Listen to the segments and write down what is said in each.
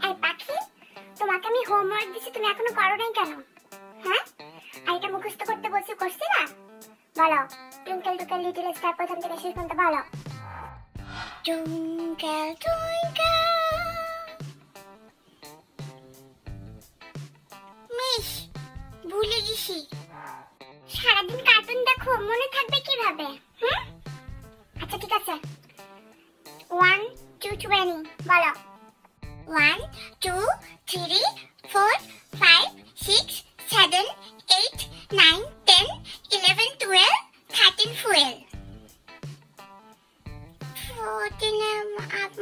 এই পাখি, তোমাকে আমি হোমওয়ার্ক দিছি, তুমি এখনো করো নাই কেন? হ্যাঁ, আর এটা মুখস্থ করতে বলছি, করছি না? বলো, টুইঙ্কেল টুইঙ্কেল লিটল স্টার প্রথম থেকে শেষ পর্যন্ত বলো। Twinkle twinkle. মিস, ভুলে গেছি। সারাদিন কার্টুন দেখো, মনে থাকবে কিভাবে? আচ্ছা ঠিক আছে, 1 2 20 বলো। 1 2 3 4 5 6 7 8 9 10 11 12 13 14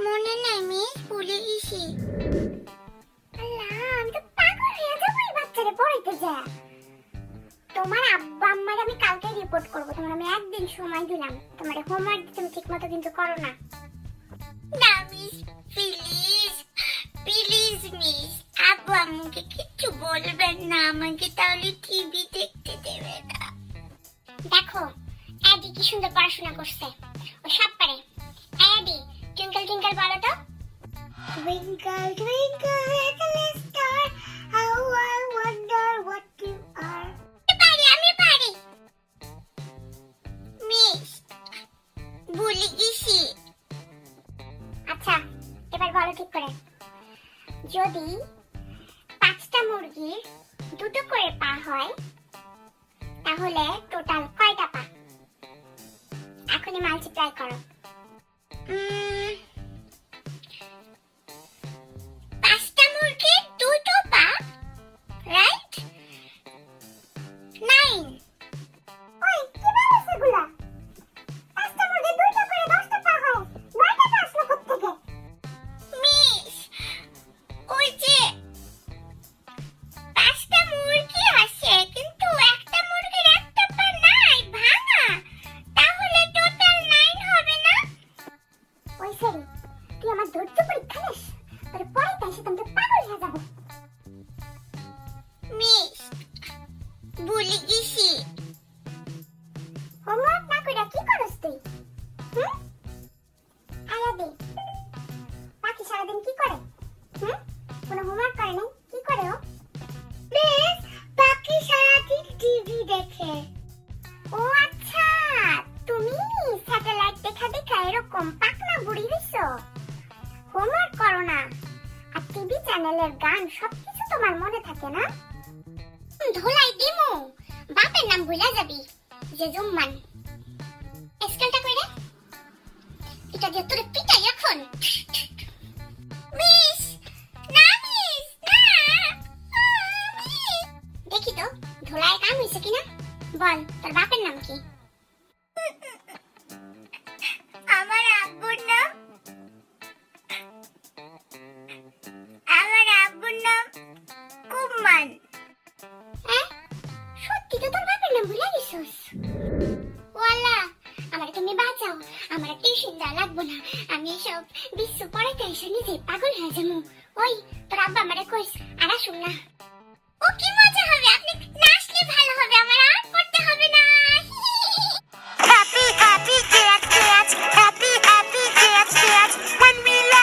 মনে নাই মিস, ভুলে গেছি। আল্লাহ, আমি তো পাগল হয়ে যাবো এই বাচ্চারে পড়াইতে যা। তোমার আব্বা আম্মার আমি কালকে রিপোর্ট করব। তোমার আমি একদিন সময় দিলাম, তোমার হোমওয়ার্ক তুমি ঠিকমতো কিন্তু করো না। না মিস, প্লিজ প্লিজ মিস, আব্বু আম্মুকে কিচ্ছু বলবেন না আমাকে, তাহলে টিভি দেখতে দেবে না। দেখো এডি কি সুন্দর পড়াশোনা করছে, ও সব পারে। এডি, টুইঙ্কেল টুইঙ্কেল বলো তো। Twinkle twinkle little star, how I wonder what you are. আমি পারি মিস, ভুলে গেছি। আচ্ছা এবার বলো ঠিক করে, যদি 5টা মুরগির 2টো করে পা হয় তাহলে টোটাল কয়টা পা? এখনই মাল্টিপ্লাই করো। 5টা মুরগির 2টো পা, রাইট? 9। ওই কি বলছ এগুলা? 5টা মুরগির 2টো করে 10টা পা হয়, 9টা পা আসলো কোত্থেকে? মিস, ওই যে 5টা মুরগি আছে কিন্তু একটা মুরগির একটা পা নাই, ভাঙা, তাহলে টোটাল 9 হবে না? ওই সরি, তুই আমার ধৈর্য পরীক্ষা নিস, তোর পড়াইতে এসে তুমি পাগল হয়ে যাবো। মিস, ভুলে গেছি। হোমওয়ার্ক না কইরা কি করছ তুই? আয়া দে, পাখি সারাদিন কি করে? কোনো হোমওয়ার্ক করে নাই, কি করে ও? মিস, পাখি সারাদিন টিভি দেখে। ও আচ্ছা, তুমি স্যাটেলাইট দেখা দেখা এরকম পাকনা বুড়ি হইছো। হোমওয়ার্ক করো না, আর টিভি চ্যানেলের গান সবকিছু তোমার মনে থাকে না? ধোলাই দিমু, বাপের নাম ভুলে যাবি, যে জুম্মান। স্কেলটা কইরে, এটা দিয়ে তোরে পিটাই এখন। মিস, না মিস, না। দেখি তো ধোলাই কাম হইছে কিনা, বল তোর বাপের নাম কি? আমার আব্বুর নাম কুম্মান। সত্যি তো তোর বাপের নাম ভুলে গেছিস? ওয়াল্লাহ, আমার তুমি বাঁচাও, আমার টিউশন দেওয়া লাগবো না, আমি এসব বিশ্বু পড়াইতে এসে নিজে পাগল হয়ে যাবো। ওই তোর আব্বা আমারে কইস, আর আসুন না। ও কি মজা হবে, আপনি না